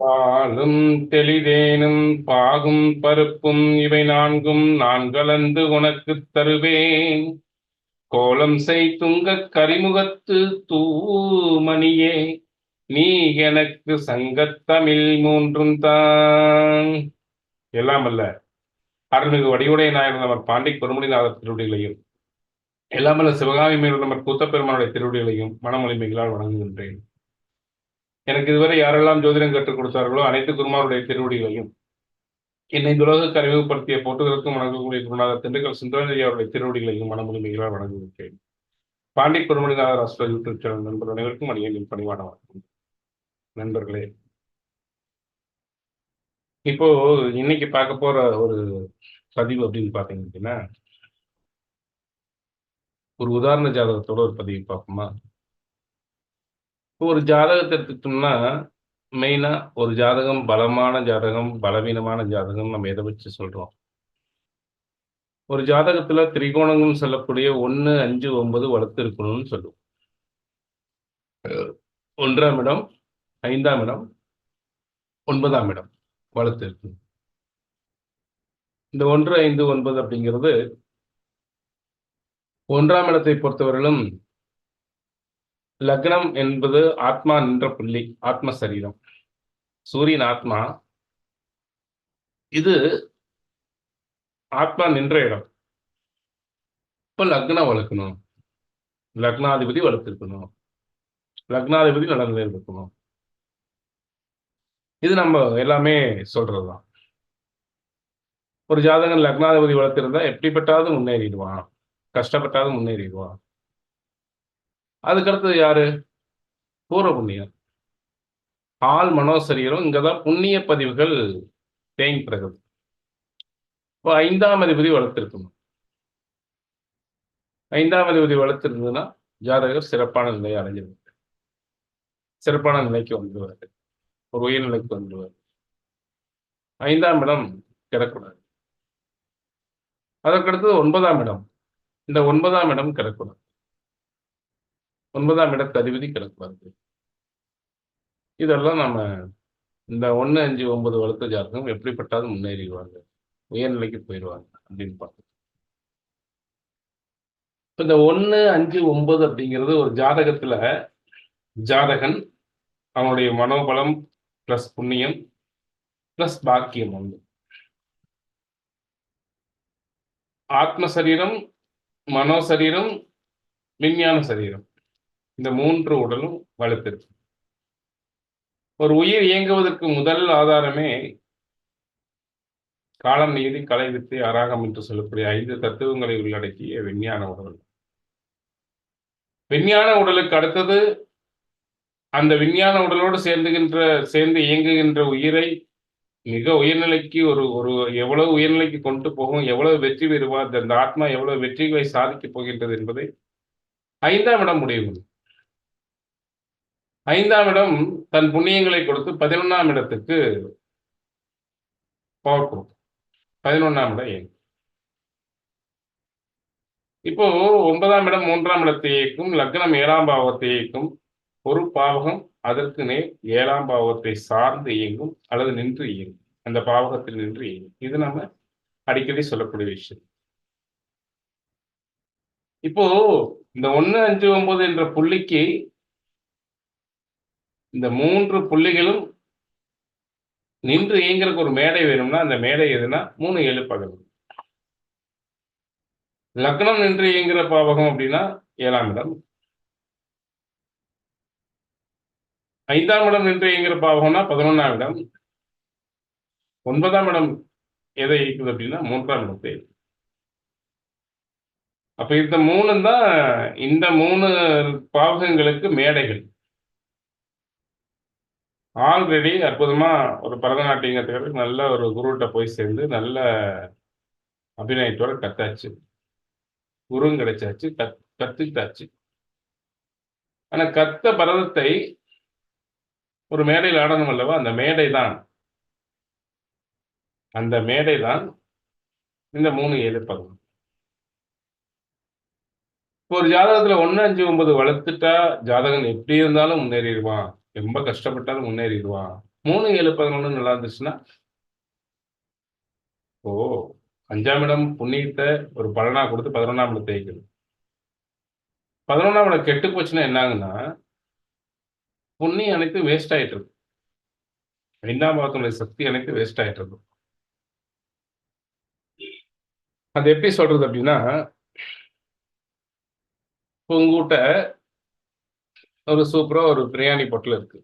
பாலும் தெளிதேனும் பாகும் பருப்பும் இவை நான்கும் நான் கலந்து உனக்குத் தருவேன். கோலம் செய் துங்கக் கரிமுகத்து தூமணியே, நீ எனக்கு சங்கத்தமிழ் மூன்றும் தான். எல்லாம் அல்ல அருள்மிகு வடிவுடைய நாயகர் நமர் பாண்டிக் பெருமுடிநாதர் திருவடிகளையும், எல்லாமல்ல சிவகாமி மேல் நமர் கூத்தப்பெருமானுடைய திருவடிகளையும் மனமொழிமைகளால் வணங்குகின்றேன். எனக்கு இதுவரை யாரெல்லாம் ஜோதிடம் கற்றுக் கொடுத்தார்களோ அனைத்து குருமாருடைய திருவடிகளையும், என்னை இந்த உலகுக்கு அறிமுகப்படுத்திய போட்டுதலுக்கும் வணங்கக்கூடிய குருநாதர் திண்டுக்கல் சுந்தரநேரி அவருடைய திருவடிகளையும் மனமொழிமைகளால் வணங்குகின்றேன். பாண்டிக் பெருமுடிநாதர் அஸ்ட்ரோ யூடியூப் சேனல் நண்பர் அனைவருக்கும் அடியேன் பணிவான வணக்கம். நண்பர்களே, இப்போ இன்னைக்கு பார்க்க போற ஒரு பதிவு அப்படின்னு பாத்தீங்க அப்படின்னா, ஒரு உதாரண ஜாதகத்தோட ஒரு பதிவு பார்ப்போமா? ஒரு ஜாதகத்தை எடுத்துக்கிட்டோம்னா, மெயினா ஒரு ஜாதகம் பலமான ஜாதகம், பலவீனமான ஜாதகம் நம்ம எதை வச்சு சொல்றோம்? ஒரு ஜாதகத்துல திரிகோணங்கள்னு சொல்லக்கூடிய 1, 5, 9 வளர்த்து இருக்கணும்னு சொல்லுவோம். 1ஆம் இடம், 5ஆம் இடம், 9ஆம் இடம் வளர்த்து இருக்கணும். இந்த 1, 5, 9 அப்படிங்கிறது 1ஆம் இடத்தை பொறுத்தவரையிலும் லக்னம் என்பது ஆத்மா நின்ற புள்ளி, ஆத்ம சரீரம், சூரியன் ஆத்மா. இது ஆத்மா நின்ற இடம். இப்ப லக்னம் வளர்க்கணும், லக்னாதிபதி வளர்த்திருக்கணும், லக்னாதிபதி நல்ல நிலையில் இருக்கணும். இது நம்ம எல்லாமே சொல்றதுதான். ஒரு ஜாதகன் லக்னாதிபதி வளர்த்திருந்தா எப்படிப்பட்டாவது முன்னேறிடுவான், கஷ்டப்பட்டாவது முன்னேறிடுவான். அதுக்கடுத்தது யாரு? பூர்வ புண்ணியம், ஆள் மனோசரீரம். இங்கதான் புண்ணிய பதிவுகள் தேங்கி பிறகுது. இப்போ 5ஆம் அதிபதி வளர்த்திருக்கணும். 5ஆம் அதிபதி வளர்த்திருந்ததுன்னா ஜாதகர் சிறப்பான நிலையை அடைஞ்சிருக்கு, சிறப்பான நிலைக்கு வந்துடுவார், ஒரு உயர்நிலைக்கு வந்துடுவார். 5ஆம் இடம் கிடக்கூடாது. அதற்கடுத்தது 9ஆம் இடம். இந்த 9ஆம் இடம் கிடக்கூடாது. 9ஆம் இடத்து அதிபதி கிடக்கூடாது. இதெல்லாம் நம்ம இந்த 1, 5, 9 வளர்த்த ஜாதகம் எப்படிப்பட்டாலும் முன்னேறிடுவாங்க, உயர்நிலைக்கு போயிடுவாங்க அப்படின்னு பார்க்கணும். இந்த 1, 5, 9 அப்படிங்கிறது ஒரு ஜாதகத்துல ஜாதகன் அவனுடைய மனோபலம் பிளஸ் புண்ணியம் பிளஸ் பாக்கியம் வந்து ஆத்ம சரீரம், மனோசரீரம், விஞ்ஞான சரீரம், இந்த 3 உடலும் வலுத்திருக்கு. ஒரு உயிர் இயங்குவதற்கு முதல் ஆதாரமே காலம், நீதி, கலை, வித்தை, அராகம் என்று சொல்லக்கூடிய 5 தத்துவங்களை உள்ளடக்கிய விஞ்ஞான உடல். விஞ்ஞான உடலுக்கு அடுத்தது அந்த விஞ்ஞான உடலோடு சேர்ந்து இயங்குகின்ற உயிரை மிக உயர்நிலைக்கு ஒரு ஒரு எவ்வளவு உயர்நிலைக்கு கொண்டு போகும், எவ்வளவு வெற்றி பெறுவா, அந்த ஆத்மா எவ்வளவு வெற்றிகளை சாதிக்கப் போகின்றது என்பதை 5ஆம் இடம் முடிவு. 5ஆம் இடம் தன் புண்ணியங்களை கொடுத்து 11ஆம் இடத்துக்கு பவர் கொடுக்கும். 11ஆம் இடம் இயங்கும். இப்போ 9ஆம் இடம் 3ஆம் இடத்தை இயக்கும், லக்னம் 7ஆம் பாவத்தை இயக்கும். ஒரு பாவகம் அதற்கு நேர் 7ஆம் பாவத்தை சார்ந்து இயங்கும் அல்லது நின்று இயங்கும், அந்த பாவகத்தில் நின்று இயங்கும். இது நம்ம அடிக்கடி சொல்லக்கூடிய விஷயம். இப்போ இந்த 1, 5, 9 என்ற புள்ளிக்கு இந்த 3 புள்ளிகளும் நின்று இயங்குறதுக்கு ஒரு மேடை வேணும்னா அந்த மேடை எதுனா 3, 7, 11. லக்னம் நின்று இயங்குற பாவகம் அப்படின்னா 7ஆம் இடம். 5ஆம் இடம் நின்று இயங்குற பாவகம்னா 11ஆம் இடம். 9ஆம் இடம் எதை இயக்குது அப்படின்னா 3ஆம் இடத்தை. அப்ப இந்த 3 தான் இந்த 3 பாவகங்களுக்கு மேடைகள். ஆல்ரெடி அற்புதமா ஒரு பரதநாட்டியம் கத்துக்கிறதுக்கு நல்ல ஒரு குருகிட்ட போய் சேர்ந்து நல்ல அபிநயத்தோட கத்தாச்சு, குருவும் கிடைச்சாச்சு, கத்துக்கிட்டாச்சு. ஆனா கத்த பரதத்தை ஒரு மேடையில் ஆடணும் அல்லவா? அந்த மேடை தான் இந்த 3, 7, 11. இப்போ ஒரு ஜாதகத்துல 1, 5, 9 வளர்த்துட்டா ஜாதகன் எப்படி இருந்தாலும் முன்னேறிடுவான், ரொம்ப கஷ்டப்பட்டாலும் முன்னேறிடுவான் 3, 7, 11 நல்லா இருந்துச்சுன்னா, ஓ! 5ஆம் இடம் புண்ணியத்த ஒரு பலனா குடுத்து 11ஆம் இடத்த இயக்குது. 11ஆம் இடம் கெட்டு போச்சுன்னா என்ன ஆகுன்னா, புண்ணியம் அனைத்தும் வேஸ்ட் ஆயிட்டு இருக்கும். 5ஆம் பாவத்தினுடைய சக்தி அனைத்தும் வேஸ்ட் ஆயிட்டு இருக்கும். அது எப்படி சொல்றது அப்படின்னா, இப்ப உங்ககிட்ட ஒரு சூப்பரா ஒரு பிரியாணி பொட்டலம் இருக்கு.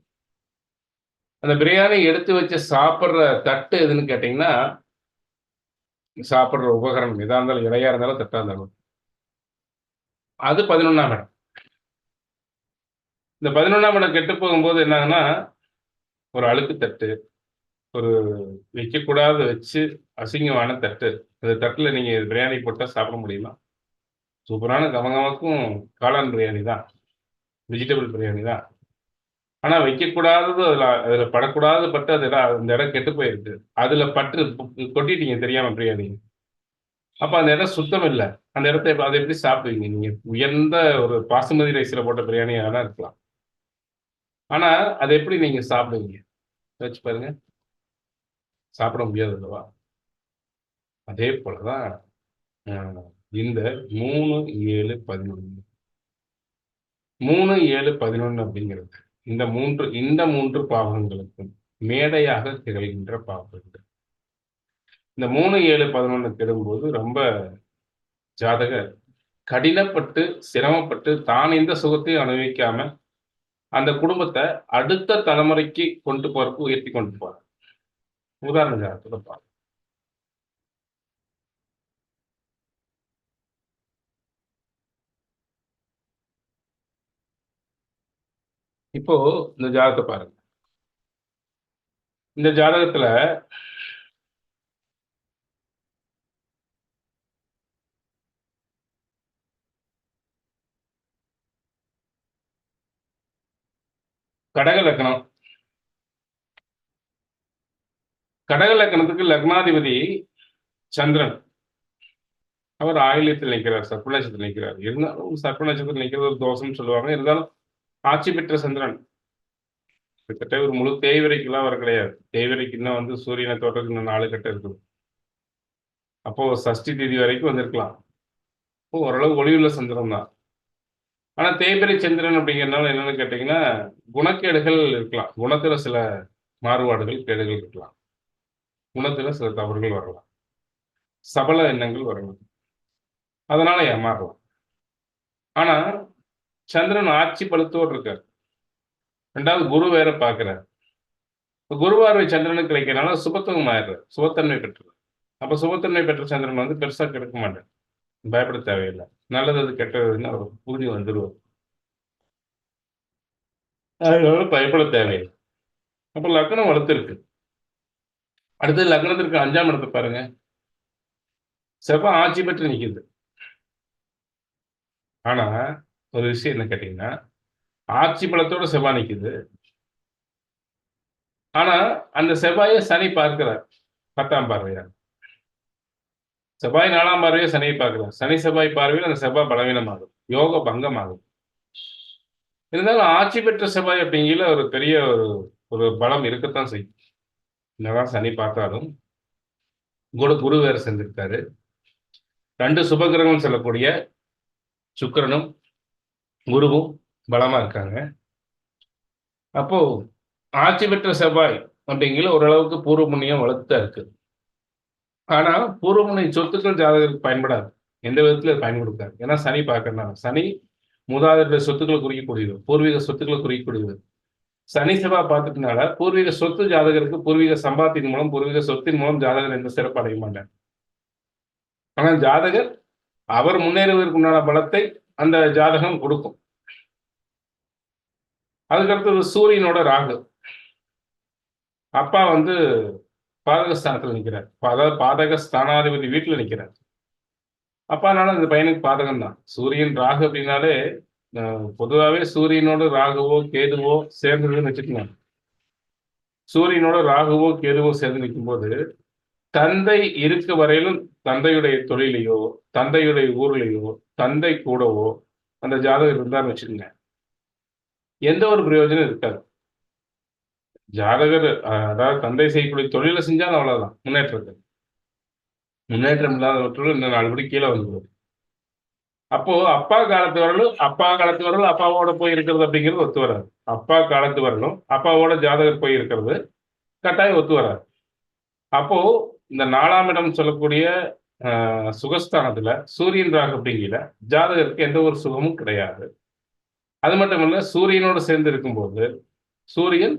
அந்த பிரியாணி எடுத்து வச்சு சாப்பிடுற தட்டு எதுன்னு கேட்டீங்கன்னா, சாப்பிடுற உபகரணம் எதா இருந்தாலும், இலையா இருந்தாலும், தட்டா இருந்தாலும். அது 11ஆம் இடம். இந்த 11ஆம் இடம் கெட்டு போகும்போது என்ன ஆகுன்னா, ஒரு அழுக்கு தட்டு, ஒரு வைக்கக்கூடாதத வச்சு அசிங்கமான தட்டு. அந்த தட்டுல நீங்க பிரியாணி போட்டா சாப்பிட முடியுமா? சூப்பரான கமகமக்கும் காளான் பிரியாணி தான். வெஜிடபிள் பிரியாணி தான். ஆனா வைக்கக்கூடாதது அதுல அதுல படக்கூடாதது பட்டு அது அந்த இடம் கெட்டு போயிருக்கு. அதுல பட்டு கொட்டிட்டீங்க தெரியாம பிரியாணி. அப்ப அந்த இடம் சுத்தம் இல்ல. அந்த இடத்த அத எப்படி சாப்பிடுவீங்க நீங்க? உயர்ந்த ஒரு பாசுமதி ரைஸ்ல போட்ட பிரியாணியா வேணா இருக்கலாம். ஆனா, அத எப்படி நீங்க சாப்பிடுவீங்க? யோசிச்சு பாருங்க. சாப்பிட முடியாது அல்லவா? அதே போல தான் அ இந்த 3, 7, 11. 3, 7, 11 அப்படிங்கிறது. இந்த 3 பாவங்களுக்கும் மேடையாக திகழ்கின்ற பாவங்கள். இந்த 3, 7, 11 கெடும்போது ரொம்ப ஜாதகர் கடினப்பட்டு, சிரமப்பட்டு தான் எந்த சுகத்தையும் அனுபவிக்காம, அந்த குடும்பத்த அடுத்த தலைமுறைக்கு கொண்டு போறதுக்கு உயர்த்தி கொண்டு போறார். உதாரண ஜாதகத்துல பாருங்க. இப்போ இந்த ஜாதகத்த பாருங்க. இந்த ஜாதகத்துல கடக லக்னம். கடக லக்னத்துக்கு லக்னாதிபதி சந்திரன். அவர் ஆயில்யத்தில் நிற்கிறார். சர்ப்ப நட்சத்திரத்தில் நிற்கிறார். இருந்தாலும் சர்ப்ப நட்சத்திரத்தில் நிற்கிறது ஒரு தோஷம்னு சொல்லுவாங்க. இருந்தாலும் ஆட்சி பெற்ற சந்திரன். கிட்டத்தட்ட ஒரு முழு தேய்பிறைக்குலாம் அவர் கிடையாது. தேய்பிறைக்கு இன்னும் சூரியனை தொடுறதுக்கு இன்னும் 4 கட்டம் இருக்குது. அப்போ சஷ்டி திதி வரைக்கும் வந்திருக்கலாம். அப்போ ஓரளவு ஒளியுள்ள சந்திரன் தான். ஆனா தேய்பிறை சந்திரன் அப்படிங்கிறனால என்னன்னு கேட்டீங்கன்னா, குணக்கேடுகள் இருக்கலாம். குணத்துல சில மாறுபாடுகள், கேடுகள் இருக்கலாம். குணத்துல சில தவறுகள் வரலாம். சபல எண்ணங்கள் வரலாம். அதனால ஏமாறலாம். ஆனா, சந்திரன் ஆட்சி பலுத்தோடு இருக்கார். 2வது குரு வேற பார்க்கிறார். குரு பார்வை சந்திரனுக்கு கிடைக்கிறனால சுபத்துவம் ஆயிடுறார். சுபத்தன்மை பெற்றுறார். அப்ப சுபத்தன்மை பெற்ற சந்திரன் பெருசா கெடுக்க மாட்டார். பயப்பட தேவையில்ல. நல்லது எது, கெட்டது எதுன்னு அவர் புரிஞ்சு வந்துருவார். அதனால பயப்பட தேவையில்ல. அப்ப லக்னம் வலுத்திருக்கு. அடுத்தது லக்னத்திற்கு 5ஆம் இடத்த பாருங்க. செவ்வாய் ஆட்சி பெற்று நிக்குது. ஆனா, ஒரு விஷயம் என்ன கேட்டீங்கன்னா, ஆட்சி பலத்தோட செவ்வாய் நிக்குது. ஆனா, அந்த செவ்வாய சனி பார்க்கிறார். 10ஆம் பார்வையா. செவ்வாய் 4ஆம் பார்வையா சனியை பார்க்கிறார். சனி, செவ்வாய் பார்வையில அந்த செவ்வாய் பலவீனமாகும். யோக பங்கமாகும். இருந்தாலும் ஆட்சி பெற்ற செவ்வாய் அப்படிங்கையில ஒரு பெரிய ஒரு ஒரு பலம் இருக்கத்தான் செய்யும். என்னதான் சனி பார்த்தாலும், குரு வேற சேர்ந்திருக்காரு. 2 சுபகிரகம் சொல்லக்கூடிய சுக்கிரனும், குருவும் பலமா இருக்காங்க. அப்போ ஆட்சி பெற்ற செவ்வாய் அப்படிங்கையில ஓரளவுக்கு பூர்வ புண்ணியம் வலுத்தா இருக்கு. ஆனா, பூர்வ புண்ணிய சொத்துக்கள் ஜாதகருக்கு பயன்படாது. எந்த விதத்திலும் அது பயன்படுத்தாது. ஏன்னா சனி பார்க்கிறனால. சனி மூதாதையருடைய சொத்துக்கள குறிக்கக்கூடியது. பூர்வீக சொத்துக்கள குறிக்கக்கூடியது. சனி, செவ்வாய் பார்த்துட்டனால பூர்வீக சொத்து ஜாதகருக்கு பூர்வீக சம்பாத்தியம் மூலம், பூர்வீக சொத்தின் மூலம் ஜாதகர் எந்த சிறப்பு அடைய மாட்டார். ஆனா ஜாதகர் அவர் முன்னேறுவதற்கு உண்டான பலத்தை அந்த ஜாதகம் கொடுக்கும். அதுக்கடுத்தது சூரியனோட ராகு. அப்பா பாதக ஸ்தானத்துல நிக்கிறார். அதாவது பாதக ஸ்தானாதிபதி வீட்டுல நிக்கிறார். அப்பானால இந்த பையனுக்கு பாதகம் தான். சூரியன் ராகு அப்படின்னாலே பொதுவாவே சூரியனோட ராகுவோ, கேதுவோ சேர்ந்ததுன்னு வச்சுக்கோங்க. சூரியனோட ராகுவோ, கேதுவோ சேர்ந்து நிக்கும்போது, தந்தை இருக்க வரையிலும் தந்தையுடைய தொழிலையோ, தந்தையுடைய ஊர்லயோ, தந்தை கூடவோ அந்த ஜாதகர் இருந்தார்ன்னு வச்சுக்கங்க. எந்த ஒரு பிரயோஜனம் இருக்காது. ஜாதகர் அதாவது தந்தை செய்யக்கூடிய தொழிலை செஞ்சாலும் அவ்வளவுதான் முன்னேற்றத்தை. முன்னேற்றம் இல்லாதவற்றுள் இன்னும் 4 படி கீழே வந்துடும். அப்போ அப்பா காலத்து வரலும் அப்பாவோட போய் இருக்கிறது அப்படிங்கிறது ஒத்து வராது. அப்பா காலத்து வரலும் அப்பாவோட ஜாதகர் போய் இருக்கிறது கட்டாயம் ஒத்து வராது. அப்போ இந்த 4ஆம் இடம் சொல்லக்கூடிய சுகஸ்தானத்துல சூரியன் ராகு அப்படிங்கிற ஜாதகருக்கு எந்த ஒரு சுகமும் கிடையாது. அது மட்டும் இல்ல, சூரியனோடு சேர்ந்து இருக்கும்போது சூரியன்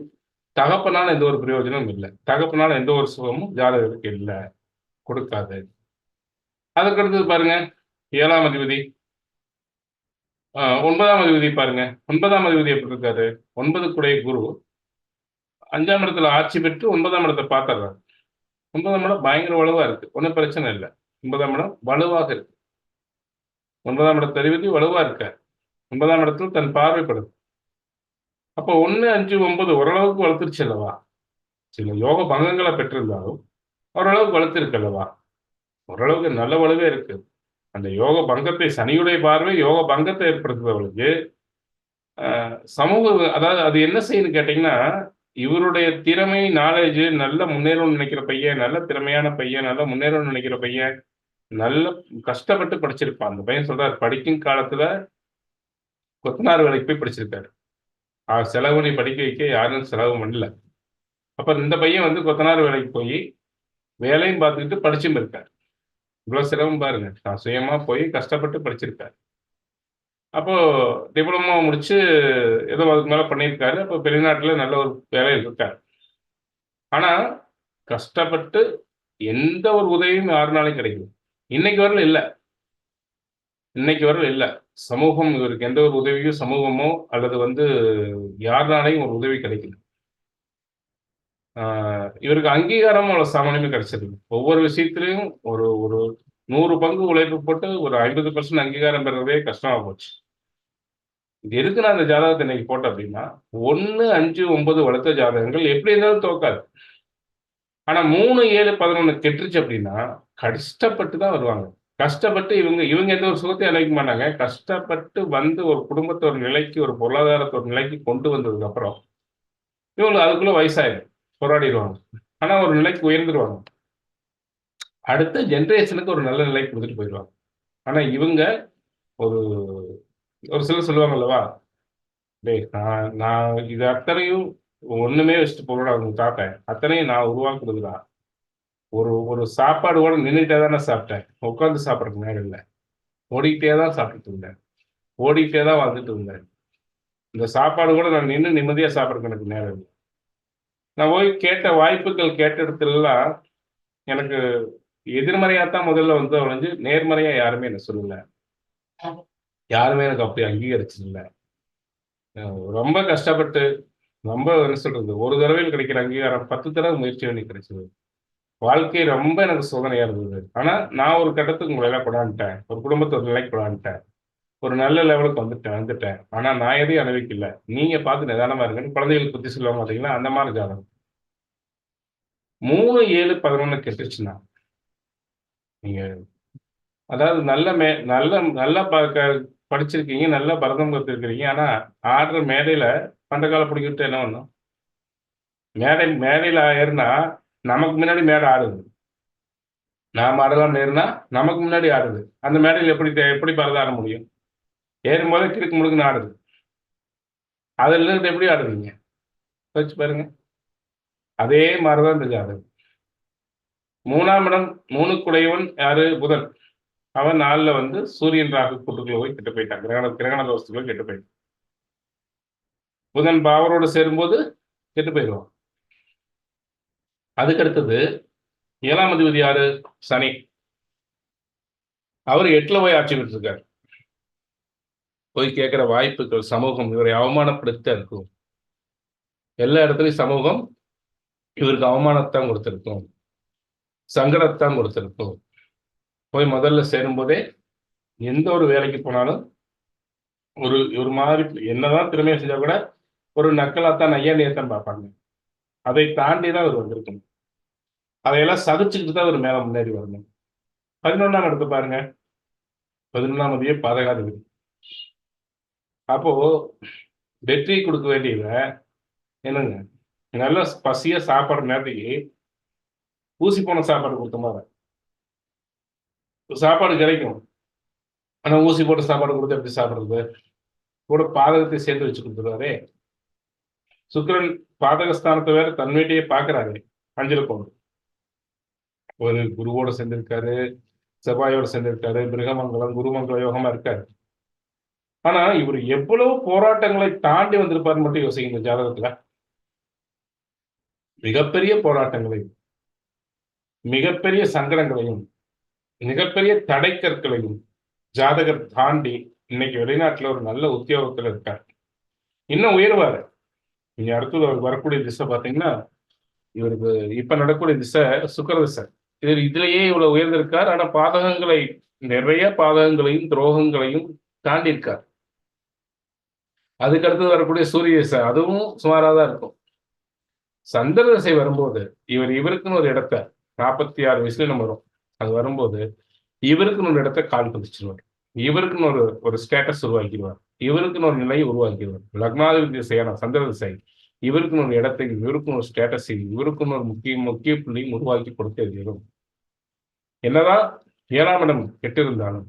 தகப்பனால எந்த ஒரு பிரயோஜனமும் இல்லை. தகப்பனால எந்த ஒரு சுகமும் ஜாதகருக்கு இல்லை, கொடுக்காது. அதுக்கு அடுத்தது பாருங்க, 7ஆம் அதிபதி 9ஆம் அதிபதி பாருங்க. 9ஆம் அதிபதி எப்படி இருக்காரு? 9 குடைய குரு 5ஆம் இடத்துல ஆட்சி பெற்று 9ஆம் இடத்தை பார்த்துடுறாரு. 9ஆம் இடம் பயங்கர வலுவா இருக்கு, ஒன்றும் பிரச்சனை இல்லை. 9ஆம் இடம் வலுவாக இருக்கு. 9ஆம் இடத்து அதிபதி வலுவா இருக்கார். 9ஆம் இடத்துல தன் பார்வைப்படுது. அப்போ 1, 5, 9 ஓரளவுக்கு வளர்த்துருச்சு அல்லவா? சில யோக பங்கங்களை பெற்றிருந்தாலும் ஓரளவுக்கு வளர்த்திருக்கு அல்லவா? ஓரளவுக்கு நல்ல வலுவே இருக்கு. அந்த யோக பங்கத்தை, சனியுடைய பார்வை யோக பங்கத்தை ஏற்படுத்துறவளுக்கு சமூக, அதாவது அது என்ன செய்யுன்னு கேட்டீங்கன்னா, இவருடைய திறமை, நாலேஜ், நல்ல முன்னேறணும்னு நினைக்கிற பையன், நல்ல திறமையான பையன், நல்ல முன்னேறணும்னு நினைக்கிற பையன், நல்ல கஷ்டப்பட்டு படிச்சிருப்பான். அந்த பையன் சொல்றாரு, படிக்கும் காலத்துல கொத்தனார் வேலைக்கு போய் படிச்சிருக்காரு. செலவு பண்ணி படிக்க வைக்க யாரும் செலவு பண்ணல. அப்ப இந்த பையன் வந்து கொத்தனார் வேலைக்கு போய் வேலையும் பார்த்துக்கிட்டு படிச்சும் இருக்காரு. இவ்வளவு சிரமம் பாருங்க. நான் சுயமா போய் கஷ்டப்பட்டு படிச்சிருக்காரு. அப்போ டிப்ளமோ முடிச்சு ஏதோ அதுக்கு மேல பண்ணியிருக்காரு. அப்போ வெளிநாட்டுல நல்ல ஒரு வேலையில் இருக்காரு. ஆனா கஷ்டப்பட்டு எந்த ஒரு உதவியும் யாருனாலையும் கிடைக்கல. இன்னைக்கு வரல இல்ல. இன்னைக்கு வரல இல்ல. சமூகம் இவருக்கு எந்த ஒரு உதவியும் சமூகமோ அல்லது வந்து யாருனாலையும் ஒரு உதவி கிடைக்கல. இவருக்கு அங்கீகாரம் அவ்வளவு சாமானியமே கிடைச்சிருக்கு. ஒவ்வொரு விஷயத்திலையும் ஒரு ஒரு 100 பங்கு உழைப்பு போட்டு ஒரு 50% அங்கீகாரம் பெறவே கஷ்டமா போச்சு. இது எதுக்கு நான் அந்த ஜாதகத்தை இன்னைக்கு போட்டேன் அப்படின்னா, 1, 5, 9 வளர்த்த ஜாதகங்கள் எப்படி இருந்தாலும் தோக்காது. ஆனா 3, 7, 11 கெட்டுருச்சு அப்படின்னா கஷ்டப்பட்டு தான் வருவாங்க. கஷ்டப்பட்டு இவங்க இவங்க எந்த ஒரு சுகத்தையும் அனுபவிக்க மாட்டாங்க. கஷ்டப்பட்டு வந்து ஒரு குடும்பத்தை ஒரு நிலைக்கு, ஒரு பொருளாதாரத்தை ஒரு நிலைக்கு கொண்டு வந்ததுக்கு அப்புறம் இவங்களுக்கு அதுக்குள்ள வயசாயிடும், போராடிடுவாங்க. ஆனா ஒரு நிலைக்கு உயர்ந்துருவாங்க. அடுத்த ஜெனரேஷனுக்கு ஒரு நல்ல நிலை கொடுத்துட்டு போயிடுவாங்க. ஆனா இவங்க ஒரு ஒரு சிலர் சொல்லுவாங்க அல்லவா, டேய் நான் நான் இது அத்தனையும் ஒண்ணுமே வச்சுட்டு போகணும் அவங்க தாத்தேன், அத்தனையும் நான் உருவாக்குறதுதான். ஒரு ஒரு சாப்பாடு கூட நின்றுட்டே தானே சாப்பிட்டேன், உட்காந்து சாப்பிட்றதுக்கு நேரம் இல்லை. ஓடிக்கிட்டே தான் சாப்பிட்டுட்டு இருந்தேன், ஓடிக்கிட்டே தான் வாழ்ந்துட்டு இருந்தேன். இந்த சாப்பாடு கூட நான் நின்று நிம்மதியா சாப்பிட்றதுக்கு எனக்கு நேரம் இல்லை. நான் போய் கேட்ட வாய்ப்புகள் கேட்ட இடத்துலலாம் எனக்கு எதிர்மறையாத்தான் முதல்ல வந்து ஒழிஞ்சு, நேர்மறையா யாருமே என்ன சொல்லல. யாருமே எனக்கு அப்படி அங்கீகரிச்சதில்ல. ரொம்ப கஷ்டப்பட்டு, ரொம்ப என்ன சொல்றது, ஒரு தடவையில் கிடைக்கிற அங்கீகாரம் 10 தடவை முயற்சி பண்ணி கிடைச்சது. வாழ்க்கை ரொம்ப எனக்கு சோதனையா இருந்தது. ஆனா நான் ஒரு கட்டத்துக்கு உங்களை எல்லாம் கொண்டாந்துட்டேன். ஒரு குடும்பத்தை ஒரு நிலைக்கு கொண்டாந்துட்டேன். ஒரு நல்ல லெவலுக்கு வந்துட்டேன். ஆனா நான் எதையும் அனுபவிக்கல. நீங்க பார்த்து நிதானமா இருங்கன்னு குழந்தைகளுக்கு புத்தி சொல்லுவாங்க பார்த்தீங்களா, அந்த மாதிரி ஜாதகம். 3, 7, 11 கெட்டுருச்சுன்னா, நீங்க அதாவது நல்ல நல்லா படிச்சிருக்கீங்க, நல்லா பரதம் கத்துருக்கிறீங்க. ஆனா ஆடுற மேடையில பந்தக்கால பிடிக்கிட்டு என்ன பண்ணும்? மேடையில ஏறுனா நமக்கு முன்னாடி மேடை ஆடுது. நாம ஆடலாம்னு ஏறுனா நமக்கு முன்னாடி ஆடுது. அந்த மேடையில எப்படி பரதம் ஆட முடியும்? ஏறும்போதே கிறுக்கு முடுக்குன்னு ஆடுது. அதுல இருந்து எப்படி ஆடுவீங்க? யோசிச்சு பாருங்க. அதே மாதிரிதான் இந்த ஜாதகம். 3ஆம் இடம், 3 குடையவன் யாரு? புதன். அவன் 4ல வந்து சூரியன் ராகு கூட்டுக்குள்ள போய் கெட்டு போயிட்டான். கிரகண தோஷத்துக்குள்ள கெட்டு போயிட்டான். புதன் பாவரோடு சேரும்போது கெட்டு போயிடுவான். அதுக்கு அடுத்தது 7ஆம் அதிபதி யாரு? சனி. அவர் 8ல போய் ஆட்சி பெற்றிருக்காரு. போய் கேட்கிற வாய்ப்புகள், சமூகம் இவரை அவமானப்படுத்த இருக்கும். எல்லா இடத்துலயும் சமூகம் இவருக்கு அவமானத்தான் கொடுத்திருக்கும், சங்கடத்தான் கொடுத்திருக்கும். போய் முதல்ல சேரும்போதே எந்த ஒரு வேலைக்கு போனாலும் ஒரு ஒரு மாதிரி என்னதான் திறமையா செஞ்சா கூட ஒரு நக்கலாத்தான் நையாண்டியத்தான் பார்ப்பாங்க. அதை தாண்டி தான் அவர் வந்திருக்கணும். அதையெல்லாம் சகிச்சுக்கிட்டு தான் அவர் மேல முன்னேறி வரணும். 11ஆம் இடத்தை பாருங்க. 11ஆம் அதிபதியே பாதகாதிபதி. அப்போ வெற்றி கொடுக்க வேண்டியவ என்னங்க, நல்ல பசியா சாப்பாடு நேரத்துக்கு ஊசி போன சாப்பாடு கொடுத்த மாதிரி சாப்பாடு கிடைக்கும். ஆனா ஊசி போட்டு சாப்பாடு கொடுத்து எப்படி சாப்பிடுறது? கூட பாதகத்தை சேர்த்து வச்சு கொடுத்துருவாரே. சுக்கிரன் பாதகஸ்தானத்தை வேற தன் வீட்டையே பார்க்கறாரு. அஞ்சுல கொண்டு ஒரு குருவோட சேர்ந்திருக்காரு, செவ்வாயோட சேர்ந்திருக்காரு, மிருகமங்கலம் குருமங்கல யோகமா இருக்காரு. ஆனா இவர் எவ்வளவு போராட்டங்களை தாண்டி வந்திருப்பாருன்னு மட்டும் யோசிங்க இந்த ஜாதகத்துல. மிகப்பெரிய போராட்டங்களையும், மிகப்பெரிய சங்கடங்களையும், மிகப்பெரிய தடைக்கற்களையும் ஜாதகர் தாண்டி இன்னைக்கு வெளிநாட்டுல ஒரு நல்ல உத்தியோகத்துல இருக்காரு. இன்னும் உயர்வாரு. நீங்க அடுத்தது அவருக்கு வரக்கூடிய திசை பாத்தீங்கன்னா, இவருக்கு இப்ப நடக்கக்கூடிய திசை சுக்கிர திசை. இதுலயே இவ்வளவு உயர்ந்திருக்கார். ஆனா பாதகங்களை நிறைய பாதகங்களையும் துரோகங்களையும் தாண்டி இருக்கார். அதுக்கு அடுத்து வரக்கூடிய சூரிய திசை அதுவும் சுமாரா தான் இருக்கும். சந்திர திசை வரும்போது இவருக்குன்னு ஒரு இடத்த 46 வயசுல நம்ம வரும். அது வரும்போது இவருக்குன்னு ஒரு இடத்த கால் பதிச்சிருவார். இவருக்குன்னு ஒரு ஸ்டேட்டஸ் உருவாக்கிடுவார். இவருக்குன்னு ஒரு நிலையை உருவாக்கிடுவார். லக்னாதிபதி திசையான சந்திர திசை இவருக்குன்னு ஒரு இடத்தை, இவருக்குன்னு ஒரு ஸ்டேட்டஸ், இவருக்குன்னு ஒரு முக்கிய புள்ளியும் உருவாக்கி கொடுத்தே தீரும். என்னதான் 7ஆம் இடம் கெட்டிருந்தாலும்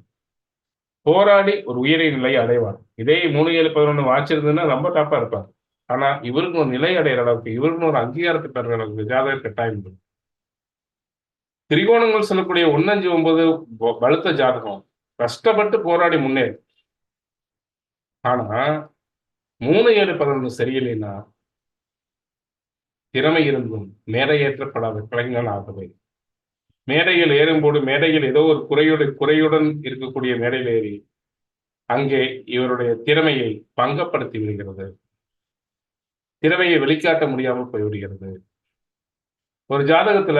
போராடி ஒரு உயரிய நிலையை அடைவார். இதே 3, 7, 11 வாச்சிருந்ததுன்னா ரொம்ப டாப்பா இருப்பார். ஆனா இவருக்கு ஒரு நிலை அடைகிற அளவுக்கு, இவருக்கு ஒரு அங்கீகாரத்தை பெறுற அளவுக்கு ஜாதகர் கட்டாயம் இருக்கும். திரிகோணங்கள் சொல்லக்கூடிய 1, 5, 9 பலுத்த ஜாதகம் கஷ்டப்பட்டு போராடி முன்னேறி. ஆனா 3, 7, 11 சரியில்லைன்னா திறமை இருந்தும் மேடை ஏற்றப்படாத கலைஞர்கள் ஆகவே. மேடையில் ஏறும்போது மேடையில் ஏதோ ஒரு குறையுடன் இருக்கக்கூடிய மேடையில் ஏறி அங்கே இவருடைய திறமையை பங்கப்படுத்தி விடுகிறது. திறமையை வெளிக்காட்ட முடியாமல் போய்விடுகிறது. ஒரு ஜாதகத்துல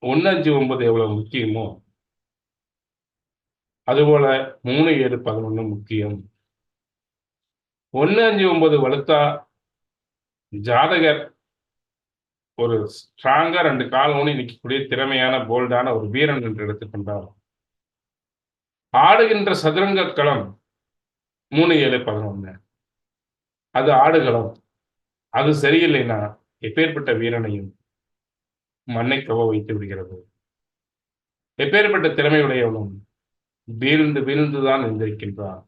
1, 5, 9 எவ்வளவு முக்கியமோ அதுபோல 3, 7, 11 முக்கியம். 1, 5, 9 வலுத்தா ஜாதகர் ஒரு ஸ்ட்ராங்கா 2 கால் ஊனி நிற்கக்கூடிய திறமையான போல்டான ஒரு வீரன் என்று எடுத்துக்கொண்டார். ஆடுகின்ற சதுரங்க களம் 3, 7, 11 அது ஆடுகளம். அது சரியில்லைன்னா எப்பேற்பட்ட வீரனையும் மண்ணை கவ வைத்து விடுகிறது. எப்பேற்பட்ட திறமையுடையவனும் வீழ்ந்து வீழ்ந்துதான் எந்திருக்கின்றான்.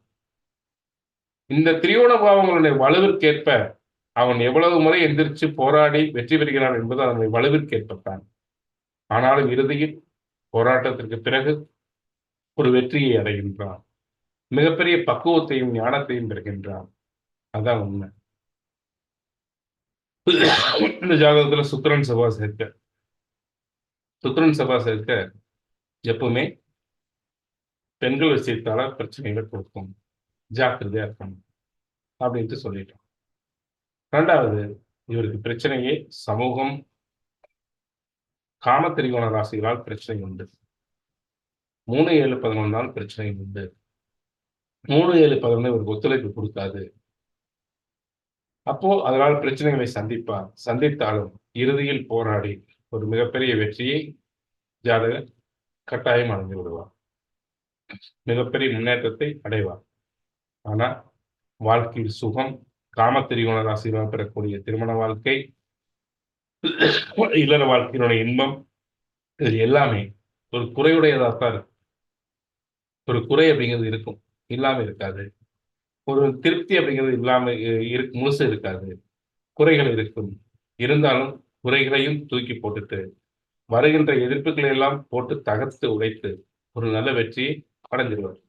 இந்த திரிகோண பாவங்களுடைய வலுவிற்கேற்ப அவன் எவ்வளவு முறை எந்திரிச்சு போராடி வெற்றி பெறுகிறான் என்பது அதனுடைய வலுவிற்கேற்பத்தான். ஆனாலும் இறுதியில் போராட்டத்திற்கு பிறகு ஒரு வெற்றியை அடைகின்றான். மிகப்பெரிய பக்குவத்தையும் ஞானத்தையும் பெறுகின்றான். அதான் உண்மை. இந்த ஜாதகத்துல சுக்கிரன் செவ்வாய் சேர்க்க, சுக்கிரன் செவ்வாய் சேர்க்க எப்பவுமே பெண்கள் விஷயத்தால பிரச்சனைகளை கொடுக்கும். ஜாக்கிரதையா இருக்கணும் அப்படின்ட்டு சொல்லிட்டோம். 2வது இவருக்கு பிரச்சனையே சமூகம், காம திரிகோண ராசிகளால் பிரச்சனை உண்டு. 3, 7, 11 பிரச்சனை உண்டு. 3, 7, 11 இவருக்கு ஒத்துழைப்பு கொடுக்காது. அப்போ அதனால் பிரச்சனைகளை சந்திப்பார். சந்தித்தாலும் இறுதியில் போராடி ஒரு மிகப்பெரிய வெற்றியை ஜாதகர் கட்டாயம் அடைந்து விடுவார். மிகப்பெரிய முன்னேற்றத்தை அடைவார். ஆனா வாழ்க்கையில் சுகம், காம திரிகோண ராசிகளால் பெறக்கூடிய திருமண வாழ்க்கை, இல்லற வாழ்க்கையினுடைய இன்பம், இது எல்லாமே ஒரு குறையுடையதாகத்தான் இருக்கும். ஒரு குறை அப்படிங்கிறது இருக்கும், இல்லாம இருக்காது. ஒரு திருப்தி அப்படிங்கிறது இல்லாம முழுசு இருக்காது. குறைகள் இருக்கும். இருந்தாலும் குறைகளையும் தூக்கி போட்டுட்டு வருகின்ற எதிர்ப்புகளை எல்லாம் போட்டு தகர்த்து உடைத்து ஒரு நல்ல வெற்றியை அடைஞ்சிருவார்.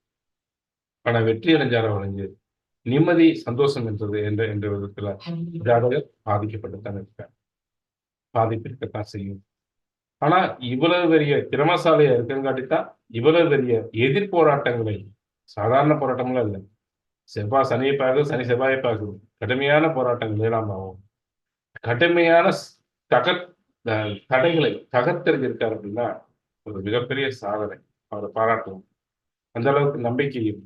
ஆனா வெற்றி அடைஞ்சார அடைஞ்சு நிம்மதி, சந்தோஷம் என்ற விதத்துல ஜாதகர் பாதிக்கப்பட்டுத்தான் இருக்கார். பாதிப்பு இருக்கத்தான் செய்யும். ஆனா இவ்வளவு பெரிய திறமசாலையா இருக்கங்காட்டித்தான் இவ்வளவு பெரிய எதிர் போராட்டங்களை, சாதாரண போராட்டங்களும் இல்லை, செவ்வாய் சனியை பார்க்குது, சனி செவ்வாயை பார்க்குது, கடுமையான போராட்டங்கள் எல்லாம் ஆகும். கடுமையான தடைகளை தகர்த்தெறிஞ்சிருக்காரு அப்படின்னா ஒரு மிகப்பெரிய சாதனை. அவரை பாராட்டுவோம். அந்த அளவுக்கு நம்பிக்கையும்,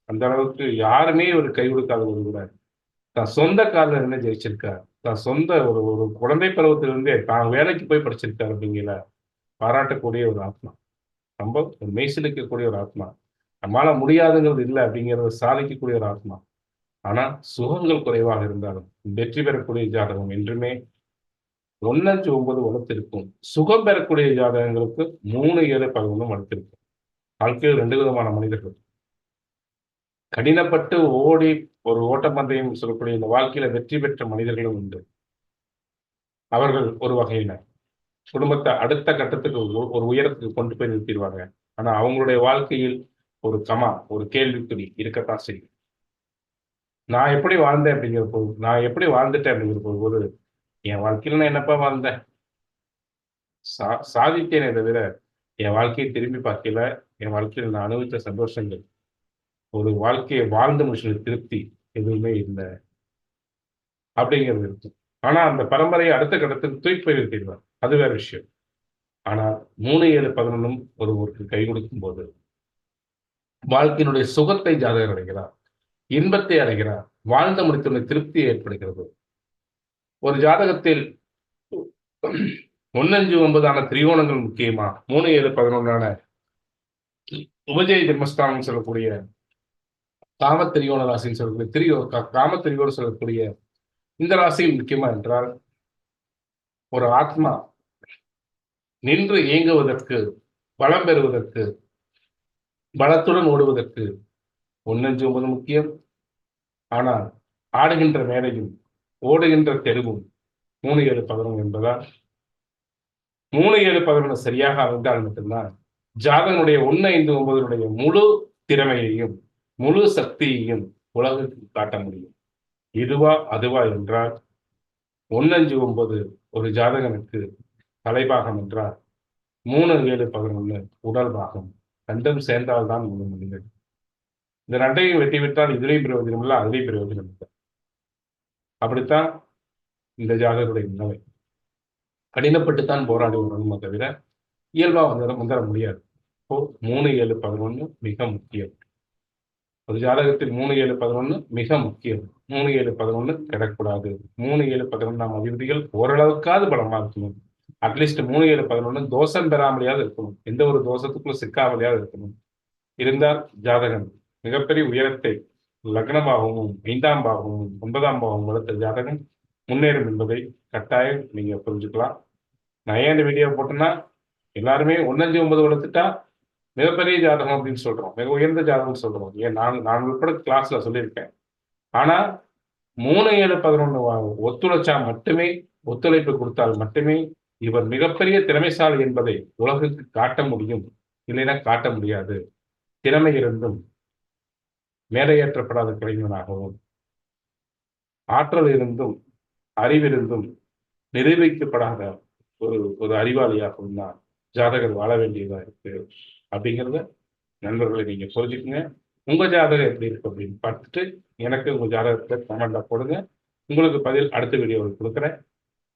அந்த அளவுக்கு யாருமே ஒரு கை கொடுக்காத ஒருவரார். தான் சொந்த காலில் இருந்து ஜெயிச்சிருக்கார். தான் சொந்த ஒரு குழந்தை பருவத்திலிருந்தே தான் வேலைக்கு போய் படிச்சிருக்காரு அப்படிங்கிற பாராட்டக்கூடிய ஒரு ஆத்மா. ரொம்ப மெய்சிலிக்கக்கூடிய ஒரு ஆத்மா. நம்மளால முடியாதுங்கிறது இல்லை அப்படிங்கிறத சாதிக்கக்கூடிய ஒரு ஆத்மா. ஆனா சுகங்கள் குறைவாக இருந்தாலும் வெற்றி பெறக்கூடிய ஜாதகம் என்றுமே 1-5-9 வளர்த்திருக்கும். சுகம் பெறக்கூடிய ஜாதகங்களுக்கு 3-7-11 வளர்த்திருக்கும். வாழ்க்கையில் 2 விதமான மனிதர்கள். கடினப்பட்டு ஓடி ஒரு ஓட்டப்பந்தயம் சொல்லக்கூடிய இந்த வாழ்க்கையில வெற்றி பெற்ற மனிதர்களும் உண்டு. அவர்கள் ஒரு வகையினர். குடும்பத்தை அடுத்த கட்டத்துக்கு ஒரு உயரத்துக்கு கொண்டு போய் நிறுத்திடுவாங்க. ஆனா அவங்களுடைய வாழ்க்கையில் ஒரு ஒரு கேள்விக்குறி இருக்கத்தான் செய்யும். நான் எப்படி வாழ்ந்தேன் அப்படிங்கிற போது, நான் எப்படி வாழ்ந்துட்டேன் அப்படிங்கிற போது, என் வாழ்க்கையில நான் என்னப்பா வாழ்ந்தேன்? சாதித்தேனே தவிர, என் வாழ்க்கையை திரும்பி பார்க்கையில, என் வாழ்க்கையில நான் அனுபவித்த சந்தோஷங்கள், ஒரு வாழ்க்கையை வாழ்ந்து முடிச்ச திருப்தி எதுவுமே இல்ல. அப்படிங்கிறது இருக்கும். ஆனா அந்த பரம்பரையை அடுத்த கட்டத்துக்கு தூக்கி போய் நிறுத்திடுவார். அது வேற விஷயம். ஆனால் 3-7-11 ஒருவருக்கு கை கொடுக்கும் போது, வாழ்க்கையினுடைய சுகத்தை ஜாதகர் அடைகிறார். இன்பத்தை அடைகிறார். வாழ்ந்த முடித்துள்ள திருப்தி ஏற்படுகிறது. ஒரு ஜாதகத்தில் 1-5-9 திரிகோணங்கள் முக்கியமா? 3-7-11 உபஜய ஜென்மஸ்தானம் சொல்லக்கூடிய காம திரிகோண ராசின்னு சொல்லக்கூடிய காம திரிகோணம் சொல்லக்கூடிய இந்த ராசியில் முக்கியமா என்றால், ஒரு ஆத்மா நின்று இயங்குவதற்கு, பலம் பெறுவதற்கு, பலத்துடன் ஓடுவதற்கு 1-5-9 முக்கியம். ஆனால் ஆடுகின்ற மேடையும் ஓடுகின்ற தெருவும் 3-7-11 என்பதால் 3-7-11 சரியாக அமைந்தால் மட்டும்தான் ஜாதகனுடைய 1-5-9 முழு திறமையையும் முழு சக்தியையும் உலகுக்கு காட்ட முடியும். இதுவா அதுவா என்றால் 1-5-9 ஒரு ஜாதகனுக்கு தலைபாகம் என்றால் 3-7-11 உடல் பாகம். ரெண்டும் சேர்ந்தால்தான் முழு மனிதன். இந்த ரெண்டையும் வெட்டிவிட்டால் இதுலையும் பிரயோஜனம் இல்லை, அதுலேயும் பிரயோஜனம் இல்லை. அப்படித்தான் இந்த ஜாதகருடைய நிலைமை. கடினப்பட்டுத்தான் போராடி வரணுமே தவிர இயல்பா வந்துட முடியாது. இப்போ 3-7-11 மிக முக்கியம். ஒரு ஜாதகத்தில் 3-7-11 மிக முக்கியம். 3-7-11 கிடக்கூடாது. 3-7-11 அதிபதிகள் ஓரளவுக்காவது பலமா இருக்கணும். அட்லீஸ்ட் 3-7-11 தோஷம் பெறாமலையாவது இருக்கணும். எந்த ஒரு தோஷத்துக்குள்ள சிக்காமலையாவது இருக்கணும். இருந்தால் ஜாதகன் மிகப்பெரிய உயரத்தை லக்னமாகவும் 5ஆம் பாகமும் 9ஆம் பாகமும் வளர்த்த ஜாதகம் முன்னேறும் என்பதை கட்டாயம் நீங்க புரிஞ்சுக்கலாம். நான் ஏன் இந்த வீடியோ போட்டேன்னா, எல்லாருமே 1-5-9 வளர்த்துட்டா மிகப்பெரிய ஜாதகம் அப்படின்னு சொல்றோம், மிக உயர்ந்த ஜாதகம் சொல்றோம். ஏன் நான் உட்பட கிளாஸ்ல சொல்லியிருக்கேன். ஆனா 3-7-11 ஒத்துழைச்சா மட்டுமே, ஒத்துழைப்பு கொடுத்தால் மட்டுமே இவர் மிகப்பெரிய திறமைசாலி என்பதை உலகுக்கு காட்ட முடியும். இல்லைன்னா காட்ட முடியாது. திறமை இருந்தும் மேடையேற்றப்படாத கலைஞனாகவும், ஆற்றல் இருந்தும் அறிவிருந்தும் நிரூபிக்கப்படாத ஒரு அறிவாளியாகவும் தான் ஜாதகர் வாழ வேண்டியதா இருக்கு. அப்படிங்கிறத நண்பர்களை நீங்க புரிஞ்சுக்குங்க. உங்க ஜாதகம் எப்படி இருக்கு அப்படின்னு பார்த்துட்டு எனக்கு உங்க ஜாதகத்தை கமெண்டா போடுங்க. உங்களுக்கு பதில் அடுத்த வீடியோவில் கொடுக்குறேன்.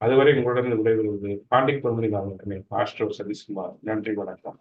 அதுவரை உங்களுடன் விடைபெறுவது பாண்டிக் பொன்முடி. நான் மட்டுமே ஆஸ்ட்ரோ சதீஷ்குமார். நன்றி, வணக்கம்.